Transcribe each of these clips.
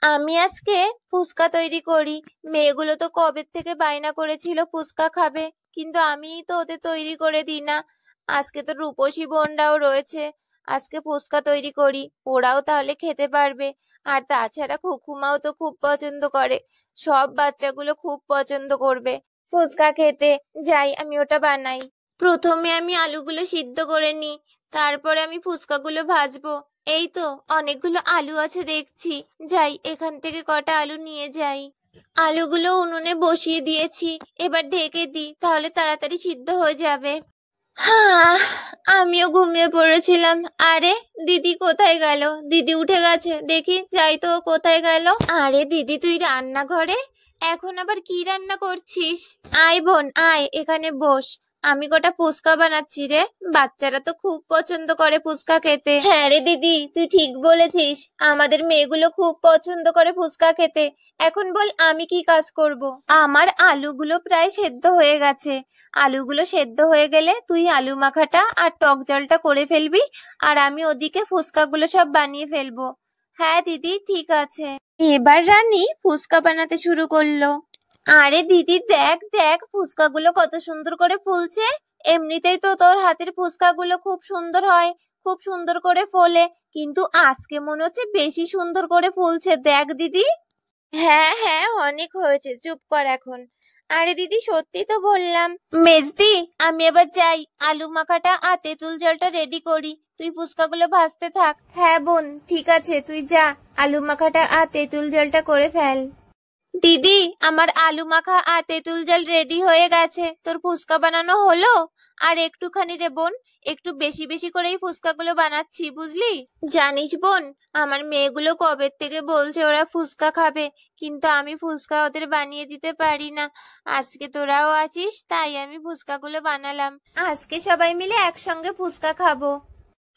আমি আজকে ফুচকা তৈরি করি। মেয়েগুলো তো কবে থেকে বায়না করেছিল ফুচকা খাবে, কিন্তু আমিই তো ওদের তৈরি করে দিই না। আজকে তো রূপসী বোনরাও রয়েছে, আজকে ফুচকা তৈরি করি, ওরাও তাহলে খেতে পারবে। আর তাছাড়া খুকুমাও তো খুব পছন্দ করে, সব বাচ্চাগুলো খুব পছন্দ করবে ফুচকা খেতে। যাই, আমি ওটা বানাই। প্রথমে আমি আলুগুলো সিদ্ধ করে নিই, তারপরে আমি ফুচকাগুলো ভাজবো। এই তো অনেকগুলো আলু আছে দেখছি, যাই এখান থেকে কটা আলু নিয়ে যাই। আলুগুলো উনুনে বসিয়ে দিয়েছি, এবার ঢেকে দিই, তাহলে তাড়াতাড়ি সিদ্ধ হয়ে যাবে। হ্যাঁ, আমিও ঘুমিয়ে পড়েছিলাম। আরে দিদি কোথায় গেল? দিদি উঠে গেছে, দেখি যাই তো ও কোথায় গেল। আরে দিদি, তুই রান্নাঘরে? এখন আবার কি রান্না করছিস? আয় বোন আয়, এখানে বস। আমি কটা ফুচকা বানাচ্ছি রে, বাচ্চারা তো খুব পছন্দ করে ফুচকা খেতে। হ্যাঁ রে দিদি, তুই ঠিক বলেছিস, আমাদের মেয়েগুলো খুব পছন্দ করে ফুচকা খেতে। এখন বল আমি কি কাজ করব? আমার আলুগুলো প্রায় সেদ্ধ হয়ে গেছে। আলুগুলো সেদ্ধ হয়ে গেলে তুই আলু মাখাটা আর টক জলটা করে ফেলবি, আর আমি ওদিকে ফুচকাগুলো সব বানিয়ে ফেলবো। হ্যাঁ দিদি, ঠিক আছে। এবার রানী ফুচকা বানাতে শুরু করলো। আরে দিদি, দেখ দেখ ফুচকাগুলো কত সুন্দর করে ফুলছে। এমনিতেই তো তোর হাতের ফুচকাগুলো খুব সুন্দর হয়, খুব সুন্দর করে ফোলে, কিন্তু আজকে মনে হচ্ছে বেশি সুন্দর করে ফুলছে। দেখ দিদি। হ্যাঁ হ্যাঁ, অনেক হয়েছে, চুপ কর এখন। আরে দিদি, সত্যি তো বললাম। মেজদি, আমি এবার যাই, আলু মাখাটা আর তেঁতুল জলটা রেডি করি, তুই ফুচকাগুলো ভাজতে থাক। হ্যাঁ বোন, ঠিক আছে, তুই যা, আলু মাখাটা আর তেঁতুল জলটা করে ফেল। দিদি, আমার আলু মাখা আর তেঁতুল জল রেডি হয়ে গেছে, তোর ফুচকা বানানো হলো? আর একটুখানি রে বোন, একটু বেশি বেশি করেই ফুচকাগুলো বানাচ্ছি, বুঝলি? জানিস বোন, আমার মেয়েগুলো কবে থেকে বলছে ওরা ফুচকা খাবে, কিন্তু আমি ফুচকা ওদের বানিয়ে দিতে পারি না। আজকে তোরাও আছিস, তাই আমি ফুচকাগুলো বানালাম। আজকে সবাই মিলে একসঙ্গে ফুচকা খাবো।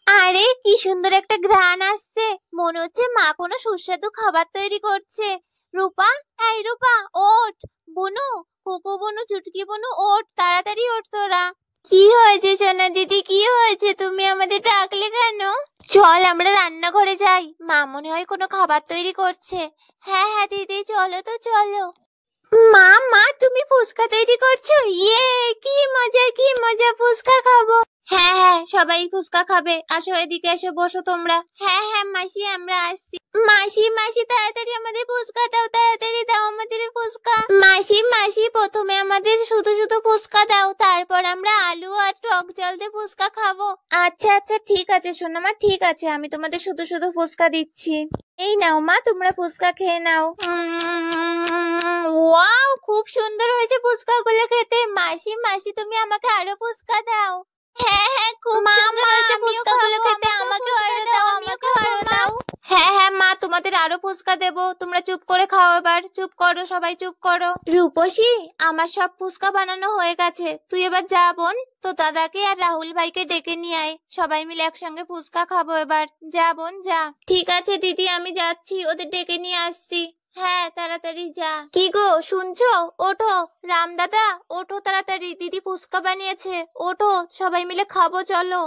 আরে কি সুন্দর একটা ঘ্রাণ আসছে, মনে হচ্ছে মা কোনো সুস্বাদু খাবার তৈরি করছে। রূপা, এই রূপা, ওঠ। বুনু, কুকু বুনু, চুটকি বুনু, ওঠ, তাড়াতাড়ি ওঠ তোরা। কি হয়েছে সোনা দিদি, কি হয়েছে? তুমি আমাদের ডাকলে কেন? চল আমরা রান্নাঘরে যাই, মা মনে হয় কোনো খাবার তৈরি করছে। হ্যাঁ হ্যাঁ দিদি, চলো তো চলো। মা মা, তুমি ফুচকা তৈরি করছো? ইয়ে, কি মজা কি মজা, ফুচকা খাবো। হ্যাঁ হ্যাঁ, সবাই ফুচকা খাবে, আসো এদিকে এসে বসো তোমরা। হ্যাঁ হ্যাঁ মাসি, আমরা আসছি। মাসি মাসি, তাড়াতাড়ি আমাদের ফুচকা দাও, তাড়াতাড়ি দাও আমাদের ফুচকা। মাসি মাসি, প্রথমে আমাদের শুধু শুধু ফুচকা দাও, তারপর আমরা আলু আর টক জল দিয়ে ফুচকা খাবো। আচ্ছা আচ্ছা, ঠিক আছে সোনামা, ঠিক আছে, আমি তোমাদের শুধু শুধু ফুচকা দিচ্ছি। এই নাও মা, তোমরা ফুচকা খেয়ে নাও। ওয়াও, খুব সুন্দর হয়েছে ফুচকাগুলো খেতে। মাসি মাসি, তুমি আমাকে আরো ফুচকা দাও। হ্যাঁ হ্যাঁ, খুব সুন্দর হয়েছে ফুচকাগুলো খেতে, আমাকেও আরো দাও, আমাকেও আরো দাও। হ্যাঁ হ্যাঁ মা, তোমাদের আরো ফুচকা দেবো, তোমরা চুপ করে খাও এবার, চুপ করো সবাই, চুপ করো। রূপসী, আমার সব ফুচকা বানানো হয়ে গেছে, তুই এবার যা বোন, তো দাদাকে আর রাহুল ভাইকে ডেকে নিয়ে আয়, সবাই মিলে একসঙ্গে ফুচকা খাবো এবার। যা বোন যা। ঠিক আছে দিদি, আমি যাচ্ছি, ওদের ডেকে নিয়ে আসছি। হ্যাঁ, তাড়াতাড়ি যা। কি গো, শুনছো? ওঠো রাম দাদা, ওঠো তাড়াতাড়ি, দিদি ফুচকা বানিয়েছে, ওঠো সবাই মিলে খাবো, চলো।